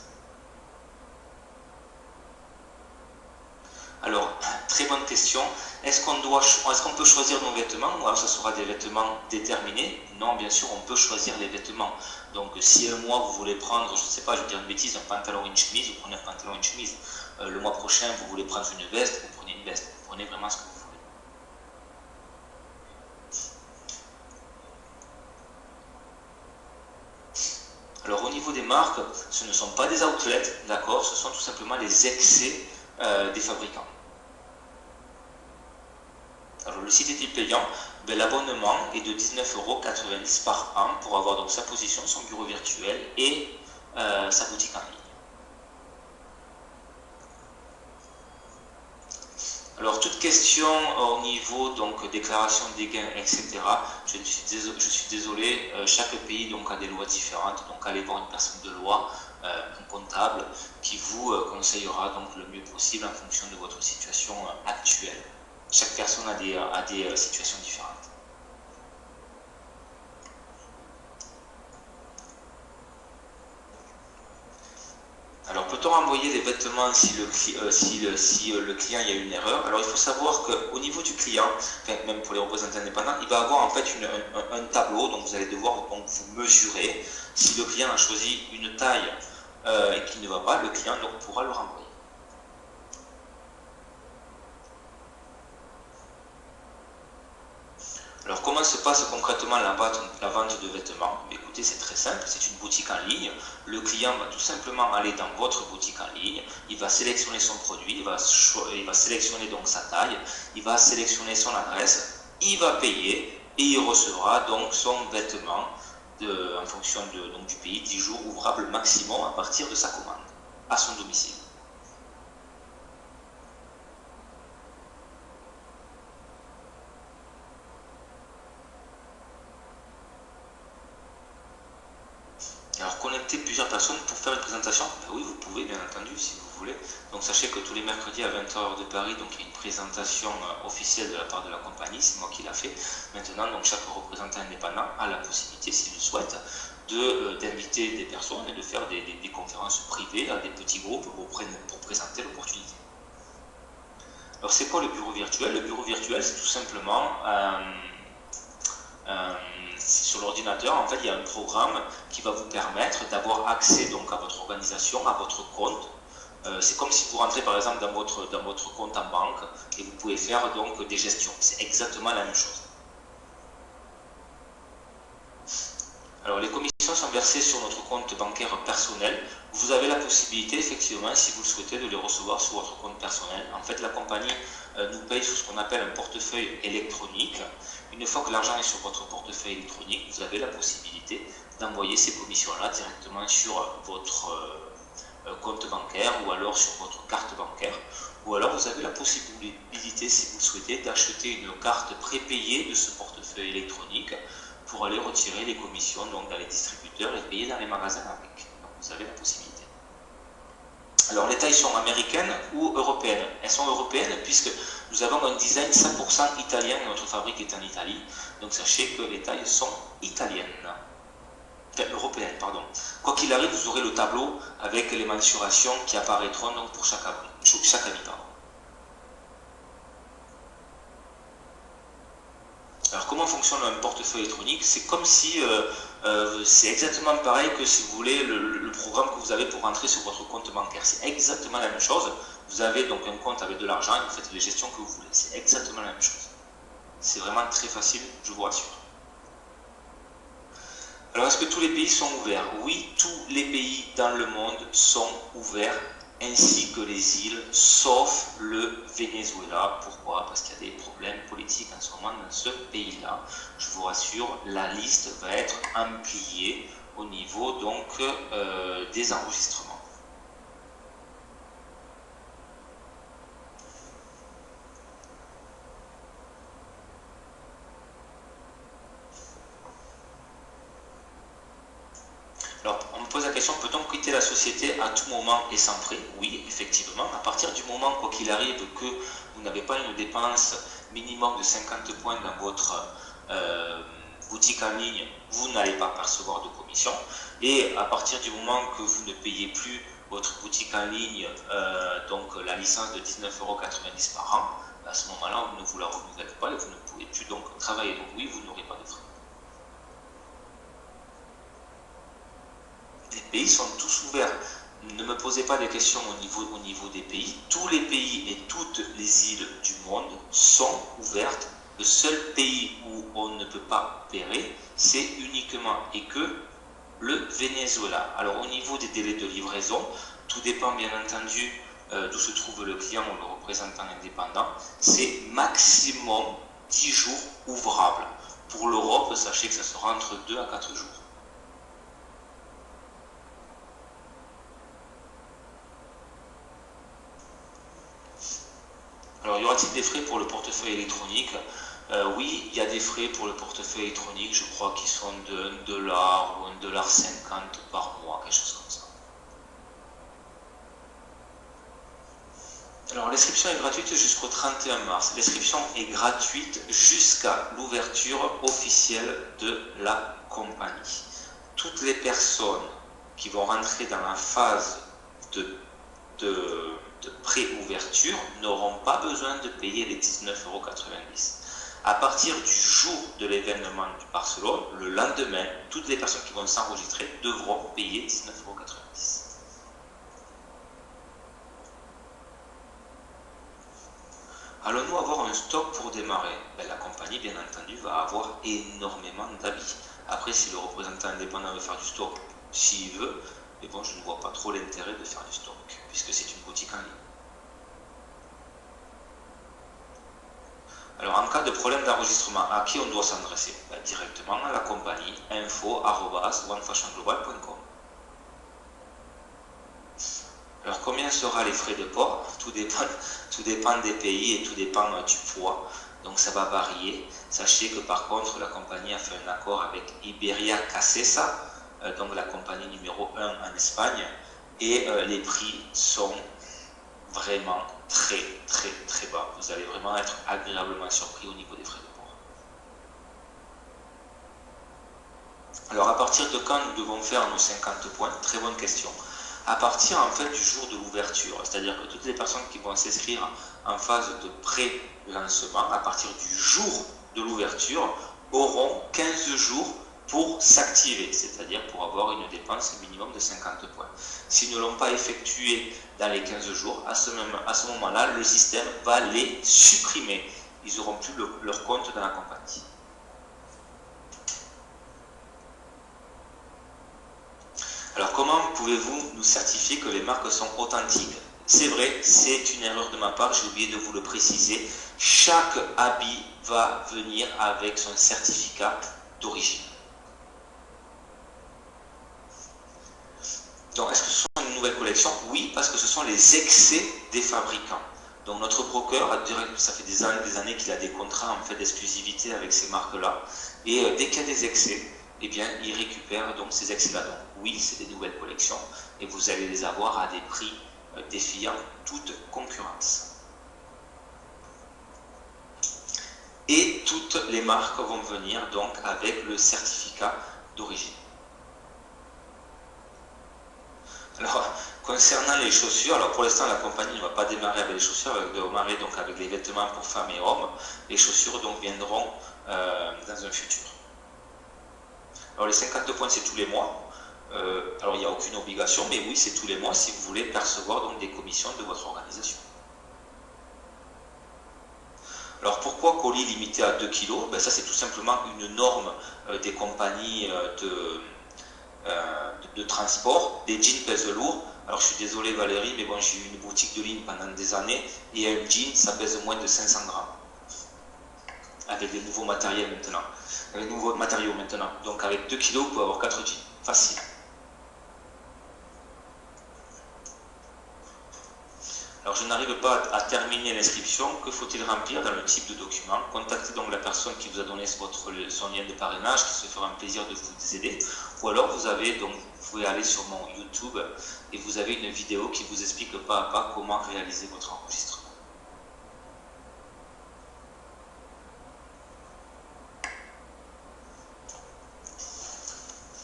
Alors, très bonne question. Est-ce qu'on peut choisir nos vêtements ou alors ça sera des vêtements déterminés? Non, bien sûr, on peut choisir les vêtements. Donc si un mois vous voulez prendre, je ne sais pas, je vais dire une bêtise, un pantalon et une chemise, vous prenez un pantalon et une chemise. Le mois prochain, vous voulez prendre une veste, vous prenez une veste. Vous prenez vraiment ce que vous voulez. Alors au niveau des marques, ce ne sont pas des outlets, d'accord, ce sont tout simplement les excès des fabricants. Alors le site est-il payant? L'abonnement est de 19,90 € par an pour avoir donc sa position, son bureau virtuel et sa boutique en ligne. Alors, toute question au niveau donc déclaration des gains, etc., je suis désolé, chaque pays donc a des lois différentes, donc allez voir une personne de loi, un comptable, qui vous conseillera donc le mieux possible en fonction de votre situation actuelle. Chaque personne a des situations différentes. Alors, peut-on renvoyer les vêtements si le client y a une erreur? Alors, il faut savoir qu'au niveau du client, enfin, même pour les représentants indépendants, il va avoir en fait un tableau, donc vous allez devoir donc, vous mesurer. Si le client a choisi une taille et qu'il ne va pas, le client donc, pourra le renvoyer. Alors, comment se passe concrètement la vente de vêtements? Écoutez, c'est très simple, c'est une boutique en ligne. Le client va tout simplement aller dans votre boutique en ligne, il va sélectionner son produit, il va sélectionner donc sa taille, il va sélectionner son adresse, il va payer et il recevra donc son vêtement en fonction donc, du pays, 10 jours ouvrables maximum à partir de sa commande, à son domicile. Alors, connecter plusieurs personnes pour faire une présentation, ben oui, vous pouvez, bien entendu, si vous voulez. Donc, sachez que tous les mercredis à 20h de Paris, donc, il y a une présentation officielle de la part de la compagnie, c'est moi qui l'ai fait. Maintenant, donc, chaque représentant indépendant a la possibilité, s'il le souhaite, d'inviter des personnes et de faire des conférences privées à des petits groupes pour présenter l'opportunité. Alors, c'est quoi le bureau virtuel? Le bureau virtuel, c'est tout simplement... sur l'ordinateur, en fait, il y a un programme qui va vous permettre d'avoir accès donc à votre organisation, à votre compte. C'est comme si vous rentrez par exemple dans votre compte en banque et vous pouvez faire donc des gestions. C'est exactement la même chose. Alors, les commissions sont versées sur notre compte bancaire personnel. Vous avez la possibilité, effectivement, si vous le souhaitez, de les recevoir sur votre compte personnel. En fait, la compagnie nous paye sur ce qu'on appelle un portefeuille électronique. Une fois que l'argent est sur votre portefeuille électronique, vous avez la possibilité d'envoyer ces commissions-là directement sur votre compte bancaire ou alors sur votre carte bancaire. Ou alors, vous avez la possibilité, si vous le souhaitez, d'acheter une carte prépayée de ce portefeuille électronique pour aller retirer les commissions donc, dans les distributeurs et payer dans les magasins avec. Donc vous avez la possibilité. Alors les tailles sont américaines ou européennes? Elles sont européennes puisque nous avons un design 100% italien, notre fabrique est en Italie, donc sachez que les tailles sont italiennes. Enfin, européennes, pardon. Quoi qu'il arrive, vous aurez le tableau avec les mensurations qui apparaîtront donc, pour chaque ami. Alors comment fonctionne un portefeuille électronique? C'est comme si, c'est exactement pareil que si vous voulez le programme que vous avez pour rentrer sur votre compte bancaire. C'est exactement la même chose. Vous avez donc un compte avec de l'argent et vous faites les gestions que vous voulez. C'est exactement la même chose. C'est vraiment très facile, je vous rassure. Alors est-ce que tous les pays sont ouverts? Oui, tous les pays dans le monde sont ouverts, ainsi que les îles, sauf le Venezuela. Pourquoi? Parce qu'il y a des problèmes politiques en ce moment dans ce pays-là. Je vous rassure, la liste va être ampliée au niveau donc des enregistrements. Alors, on me pose la question, peut-on quitter la société à tout moment et sans frais? Oui, effectivement. À partir du moment, quoi qu'il arrive, que vous n'avez pas une dépense minimum de 50 points dans votre boutique en ligne, vous n'allez pas percevoir de commission. Et à partir du moment que vous ne payez plus votre boutique en ligne, donc la licence de 19,90 € par an, à ce moment-là, on ne vous la renouvelle pas et vous ne pouvez plus donc travailler. Donc oui, vous n'aurez pas de frais. Les pays sont tous ouverts. Ne me posez pas de questions au niveau des pays. Tous les pays et toutes les îles du monde sont ouvertes. Le seul pays où on ne peut pas opérer, c'est uniquement et que le Venezuela. Alors au niveau des délais de livraison, tout dépend bien entendu d'où se trouve le client ou le représentant indépendant. C'est maximum 10 jours ouvrables. Pour l'Europe, sachez que ça sera entre 2 à 4 jours. aura-t-il des frais pour le portefeuille électronique? Oui, il y a des frais pour le portefeuille électronique, je crois qu'ils sont de 1 dollar ou 1,50 $ par mois, quelque chose comme ça. Alors l'inscription est gratuite jusqu'au 31 mars. L'inscription est gratuite jusqu'à l'ouverture officielle de la compagnie. Toutes les personnes qui vont rentrer dans la phase de pré-ouverture n'auront pas besoin de payer les 19,90 €. À partir du jour de l'événement du Barcelone, le lendemain, toutes les personnes qui vont s'enregistrer devront payer 19,90 €. Allons-nous avoir un stock pour démarrer? La compagnie, bien entendu, va avoir énormément d'habits. Après, si le représentant indépendant veut faire du stock, s'il veut, mais bon, je ne vois pas trop l'intérêt de faire du stock, puisque c'est une boutique en ligne. Alors, en cas de problème d'enregistrement, à qui on doit s'adresser? Directement à la compagnie info@onefashionglobal.com. Alors, combien sera les frais de port? Tout dépend des pays et tout dépend du poids. Donc, ça va varier. Sachez que par contre, la compagnie a fait un accord avec Iberia Casesa, donc la compagnie numéro 1 en Espagne, et les prix sont vraiment très bas. Vous allez vraiment être agréablement surpris au niveau des frais de port. Alors, à partir de quand nous devons faire nos 50 points? Très bonne question. À partir en fait du jour de l'ouverture, c'est-à-dire que toutes les personnes qui vont s'inscrire en phase de pré-lancement, à partir du jour de l'ouverture, auront 15 jours pour s'activer, c'est-à-dire pour avoir une dépense minimum de 50 points. S'ils ne l'ont pas effectué dans les 15 jours, à ce moment-là, le système va les supprimer. Ils n'auront plus leur compte dans la compagnie. Alors, comment pouvez-vous nous certifier que les marques sont authentiques? C'est vrai, c'est une erreur de ma part, j'ai oublié de vous le préciser. Chaque habit va venir avec son certificat d'origine. Donc, est-ce que ce sont une nouvelle collection? Oui, parce que ce sont les excès des fabricants. Donc, notre broker, ça fait des années qu'il a des contrats en fait d'exclusivité avec ces marques-là. Et dès qu'il y a des excès, eh bien, il récupère donc ces excès-là. Donc, oui, c'est des nouvelles collections et vous allez les avoir à des prix défiant toute concurrence. Et toutes les marques vont venir donc avec le certificat d'origine. Alors, concernant les chaussures, alors pour l'instant la compagnie ne va pas démarrer avec les chaussures, elle va démarrer donc avec les vêtements pour femmes et hommes. Les chaussures donc viendront dans un futur. Alors les 50 points c'est tous les mois. Alors il n'y a aucune obligation, mais oui c'est tous les mois si vous voulez percevoir donc des commissions de votre organisation. Alors pourquoi colis limité à 2 kg? Ça c'est tout simplement une norme des compagnies de transport. Des jeans pèsent lourd. Alors je suis désolé Valérie, mais bon, j'ai eu une boutique de ligne pendant des années et un jean ça pèse moins de 500 grammes. Avec les nouveaux matériaux maintenant. Donc avec 2 kg, vous pouvez avoir 4 jeans. Facile. Alors je n'arrive pas à terminer l'inscription. Que faut-il remplir dans le type de document? Contactez donc la personne qui vous a donné son lien de parrainage, qui se fera un plaisir de vous aider. Ou alors vous pouvez aller sur mon YouTube et vous avez une vidéo qui vous explique pas à pas comment réaliser votre enregistrement.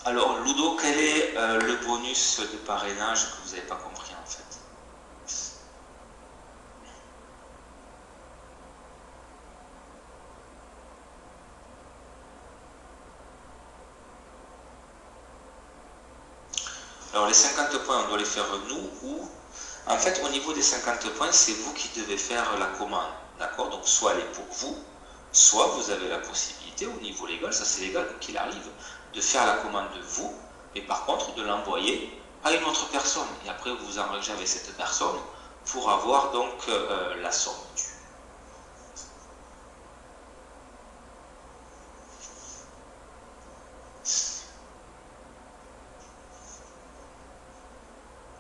Alors Ludo, quel est le bonus de parrainage que vous n'avez pas compris en fait? Alors les 50 points, on doit les faire nous ou... En fait, au niveau des 50 points, c'est vous qui devez faire la commande. D'accord? Donc soit elle est pour vous, soit vous avez la possibilité au niveau légal, ça c'est légal qu'il arrive, de faire la commande de vous, mais par contre de l'envoyer à une autre personne. Et après vous vous engagez avec cette personne pour avoir donc la somme due.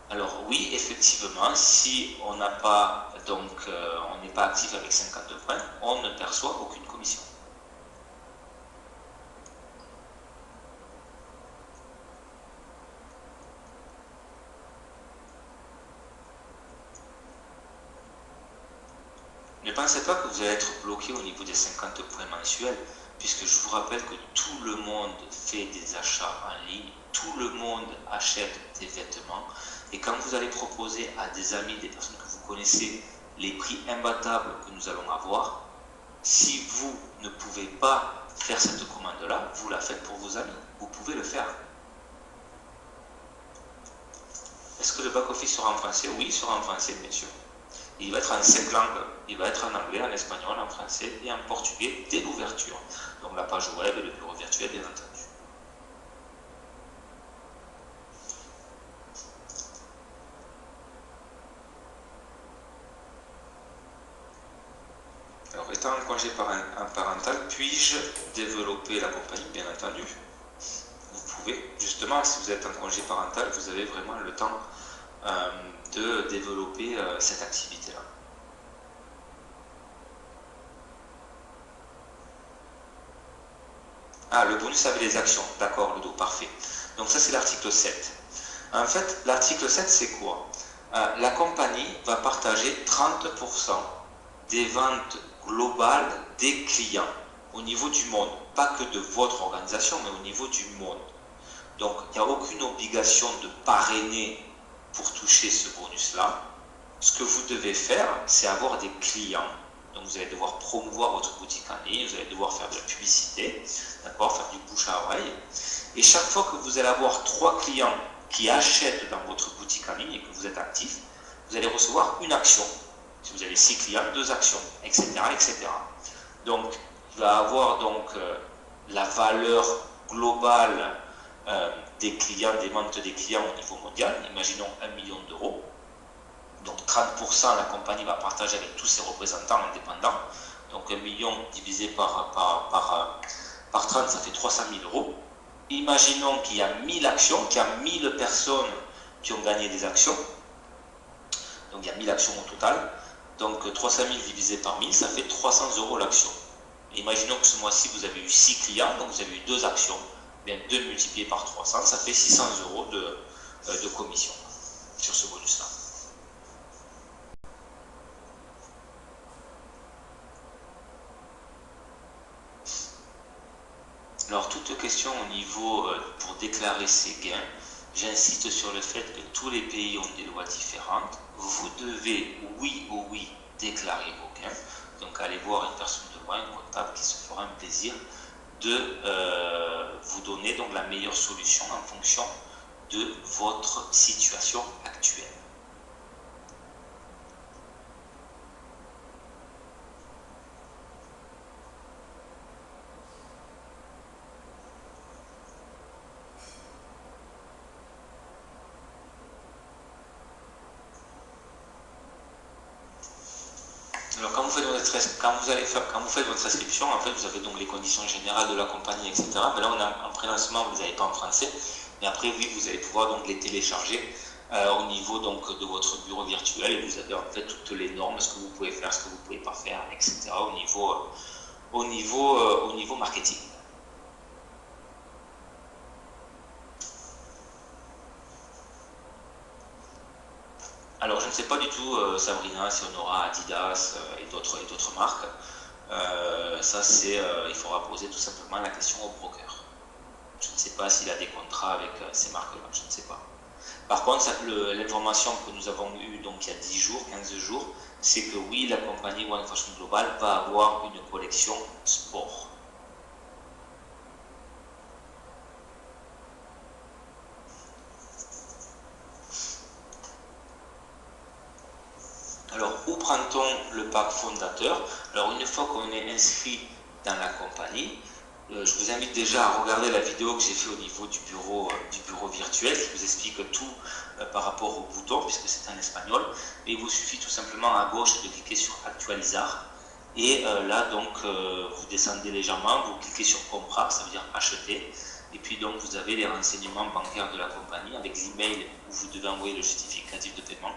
Alors oui, effectivement, si on n'a pas donc on n'est pas actif avec 52 points, on ne perçoit aucune commission. Ne pensez pas que vous allez être bloqué au niveau des 50 points mensuels, puisque je vous rappelle que tout le monde fait des achats en ligne, tout le monde achète des vêtements, et quand vous allez proposer à des amis, des personnes que vous connaissez, les prix imbattables que nous allons avoir, si vous ne pouvez pas faire cette commande-là, vous la faites pour vos amis, vous pouvez le faire. Est-ce que le back-office sera en français? Oui, il sera en français, bien sûr. Il va être en 5 langues, il va être en anglais, en espagnol, en français et en portugais dès l'ouverture. Donc la page web et le bureau virtuel, bien entendu. Alors, étant en congé parental, puis-je développer la compagnie? Bien entendu. Vous pouvez, justement, si vous êtes en congé parental, vous avez vraiment le temps de développer cette activité-là. Ah, le bonus avec les actions. D'accord, Ludo, parfait. Donc ça, c'est l'article 7. En fait, l'article 7, c'est quoi? La compagnie va partager 30% des ventes globales des clients au niveau du monde. Pas que de votre organisation, mais au niveau du monde. Donc, il n'y a aucune obligation de parrainer pour toucher ce bonus-là. Ce que vous devez faire, c'est avoir des clients. Donc, vous allez devoir promouvoir votre boutique en ligne, vous allez devoir faire de la publicité, d'accord, faire du bouche à oreille. Et chaque fois que vous allez avoir 3 clients qui achètent dans votre boutique en ligne et que vous êtes actif, vous allez recevoir une action. Si vous avez 6 clients, 2 actions, etc., etc. Donc, il va avoir donc la valeur globale des clients, des ventes des clients au niveau mondial, imaginons 1 million d'euros. Donc 30%, la compagnie va partager avec tous ses représentants indépendants. Donc 1 million divisé par 30, ça fait 300 000 euros. Imaginons qu'il y a 1000 actions, qu'il y a 1000 personnes qui ont gagné des actions. Donc il y a 1000 actions au total. Donc 300 000 divisé par 1000, ça fait 300 euros l'action. Imaginons que ce mois-ci, vous avez eu 6 clients, donc vous avez eu 2 actions. Bien, 2 multiplié par 300, ça fait 600 euros de commission sur ce bonus-là. Alors, toute question au niveau pour déclarer ses gains, j'insiste sur le fait que tous les pays ont des lois différentes. Vous devez, oui ou oui, déclarer vos gains. Donc, allez voir une personne de loi, un comptable qui se fera un plaisir de vous donner donc la meilleure solution en fonction de votre situation actuelle. Alors quand vous faites votre inscription, en fait vous avez donc les conditions générales de la compagnie, etc. Mais là on est en prélancement, vous n'avez pas en français. Mais après oui, vous allez pouvoir donc les télécharger au niveau donc de votre bureau virtuel et vous avez en fait toutes les normes, ce que vous pouvez faire, ce que vous ne pouvez pas faire, etc. au niveau marketing. Alors je ne sais pas du tout, Sabrina, si on aura Adidas et d'autres marques. Ça c'est, il faudra poser tout simplement la question au broker. Je ne sais pas s'il a des contrats avec ces marques-là, je ne sais pas. Par contre, l'information que nous avons eue donc il y a 10 jours, 15 jours, c'est que oui, la compagnie One Fashion Global va avoir une collection sport. Alors, où prend-on le pack fondateur? Alors, une fois qu'on est inscrit dans la compagnie, je vous invite déjà à regarder la vidéo que j'ai fait au niveau du bureau virtuel qui vous explique tout par rapport au bouton, puisque c'est en espagnol. Et il vous suffit tout simplement à gauche de cliquer sur Actualizar. Et là, donc, vous descendez légèrement, vous cliquez sur Comprar, ça veut dire acheter. Et puis, donc, vous avez les renseignements bancaires de la compagnie avec l'email où vous devez envoyer le justificatif de paiement.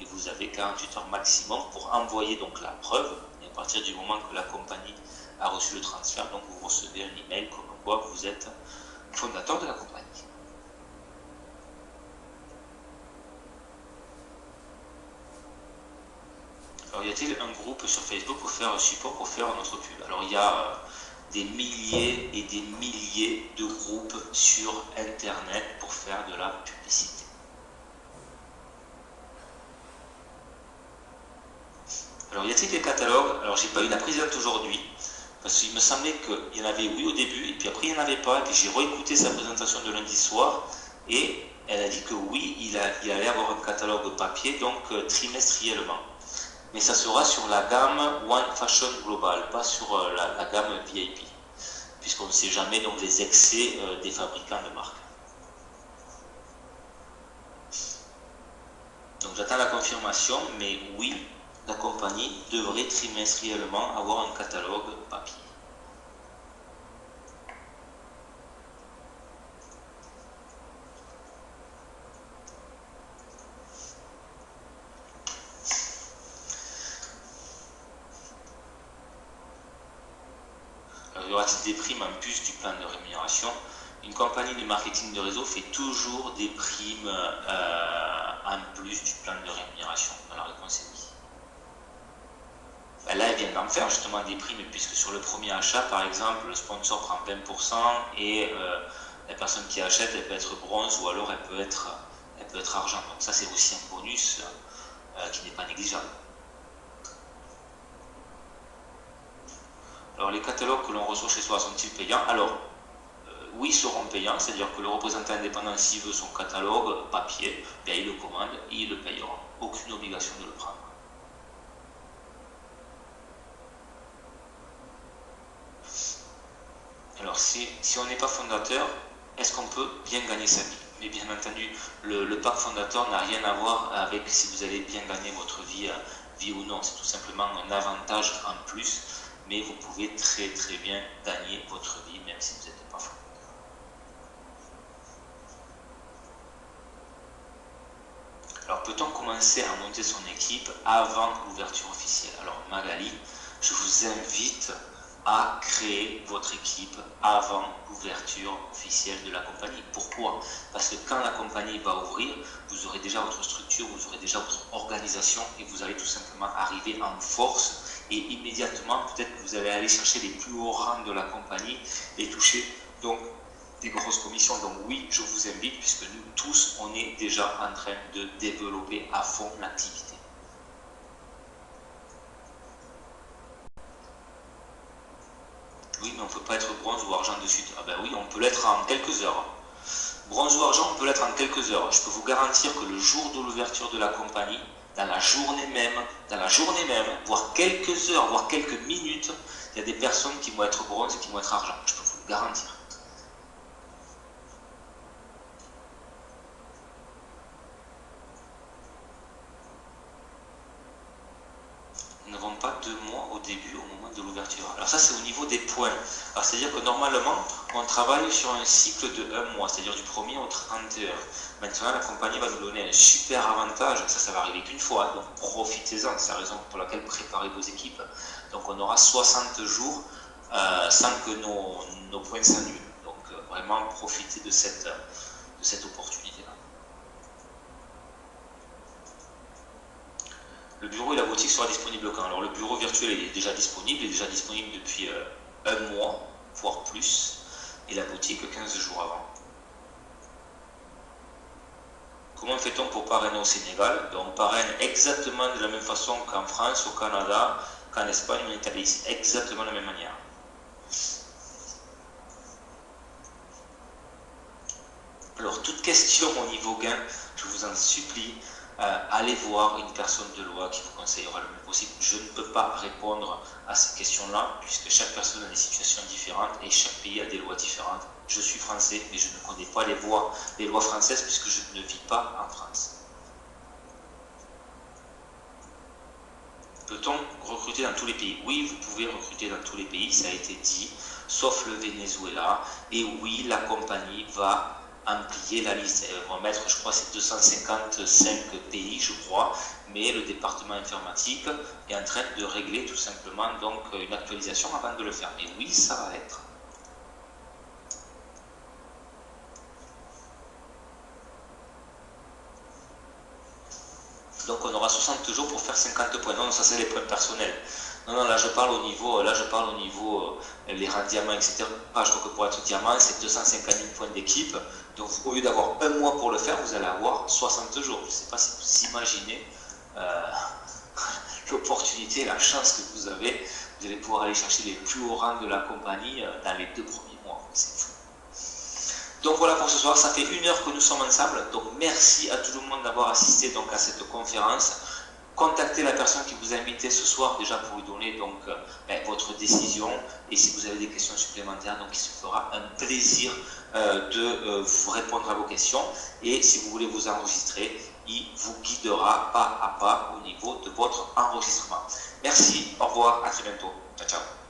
et vous avez 48 heures maximum pour envoyer donc la preuve. Et à partir du moment que la compagnie a reçu le transfert, donc vous recevez un email comme quoi vous êtes fondateur de la compagnie. Alors, y a-t-il un groupe sur Facebook pour faire support, pour faire notre pub? Alors, il y a des milliers et des milliers de groupes sur Internet pour faire de la publicité. Alors, y a-t-il des catalogues? Alors, j'ai pas eu la présidente aujourd'hui, parce qu'il me semblait qu'il y en avait oui au début, et puis après il n'y en avait pas, et puis j'ai réécouté sa présentation de lundi soir, et elle a dit que oui, il allait avoir un catalogue papier, donc trimestriellement. Mais ça sera sur la gamme One Fashion Global, pas sur la gamme VIP, puisqu'on ne sait jamais donc les excès des fabricants de marque. Donc j'attends la confirmation, mais oui, la compagnie devrait trimestriellement avoir un catalogue papier. Alors, y aura-t-il des primes en plus du plan de rémunération? Une compagnie de marketing de réseau fait toujours des primes en plus du plan de rémunération. La réponse est oui. Ben là, elle vient d'en faire justement des primes, puisque sur le premier achat, par exemple, le sponsor prend 20% et la personne qui achète, elle peut être bronze ou alors elle peut être argent. Donc ça, c'est aussi un bonus qui n'est pas négligeable. Alors, les catalogues que l'on reçoit chez soi sont-ils payants? Alors, oui, ils seront payants, c'est-à-dire que le représentant indépendant, s'il veut son catalogue papier, bien, il le commande et il le payera. Aucune obligation de le prendre. Alors, si on n'est pas fondateur, est-ce qu'on peut bien gagner sa vie? Mais bien entendu, le pack fondateur n'a rien à voir avec si vous allez bien gagner votre vie, ou non. C'est tout simplement un avantage en plus, mais vous pouvez très très bien gagner votre vie, même si vous n'êtes pas fondateur. Alors, peut-on commencer à monter son équipe avant l'ouverture officielle? Alors, Magali, je vous invite à créer votre équipe avant l'ouverture officielle de la compagnie. Pourquoi? Parce que quand la compagnie va ouvrir, vous aurez déjà votre structure, vous aurez déjà votre organisation et vous allez tout simplement arriver en force et immédiatement, peut-être que vous allez aller chercher les plus hauts rangs de la compagnie et toucher donc des grosses commissions. Donc oui, je vous invite, puisque nous tous, on est déjà en train de développer à fond l'activité. Oui, mais on ne peut pas être bronze ou argent de suite. Ah ben oui, on peut l'être en quelques heures. Bronze ou argent, on peut l'être en quelques heures. Je peux vous garantir que le jour de l'ouverture de la compagnie, dans la journée même, voire quelques heures, voire quelques minutes, il y a des personnes qui vont être bronze et qui vont être argent. Je peux vous le garantir. Nous n'avons pas 2 mois au début, au moment de l'ouverture. Alors ça, c'est au niveau des points. Alors c'est-à-dire que normalement, on travaille sur un cycle de 1 mois, c'est-à-dire du 1er au 31. Maintenant, la compagnie va nous donner un super avantage. Ça va arriver qu'une fois, donc profitez-en. C'est la raison pour laquelle préparez vos équipes. Donc on aura 60 jours sans que nos points s'annulent. Donc vraiment, profitez de cette opportunité-là. Le bureau et la boutique sera disponible quand? Alors le bureau virtuel est déjà disponible, depuis 1 mois, voire plus, et la boutique 15 jours avant. Comment fait-on pour parrainer au Sénégal? On parraine exactement de la même façon qu'en France, au Canada, qu'en Espagne ou en Italie, c'est exactement de la même manière. Alors toute question au niveau gain, je vous en supplie, allez voir une personne de loi qui vous conseillera le mieux possible. Je ne peux pas répondre à ces questions-là, puisque chaque personne a des situations différentes et chaque pays a des lois différentes. Je suis français, mais je ne connais pas les lois françaises, puisque je ne vis pas en France. Peut-on recruter dans tous les pays? Oui, vous pouvez recruter dans tous les pays, ça a été dit, sauf le Venezuela. Et oui, la compagnie va amplier la liste. Ils vont mettre, je crois, c'est 255 pays, je crois, mais le département informatique est en train de régler tout simplement donc une actualisation avant de le faire. Et oui, ça va être. Donc on aura 60 jours pour faire 50 points. Non, ça c'est les points personnels. Non, non, là je parle au niveau, les rangs diamants, etc. Je crois que pour être diamant, c'est 250 000 points d'équipe. Donc au lieu d'avoir un mois pour le faire, vous allez avoir 60 jours. Je ne sais pas si vous imaginez l'opportunité, la chance que vous avez. Vous allez pouvoir aller chercher les plus hauts rangs de la compagnie dans les 2 premiers mois. C'est fou. Donc voilà pour ce soir, ça fait 1 heure que nous sommes ensemble. Donc merci à tout le monde d'avoir assisté donc à cette conférence. Contactez la personne qui vous a invité ce soir déjà pour lui donner donc votre décision, et si vous avez des questions supplémentaires, donc il se fera un plaisir de vous répondre à vos questions, et si vous voulez vous enregistrer, il vous guidera pas à pas au niveau de votre enregistrement. Merci, au revoir, à très bientôt, ciao ciao.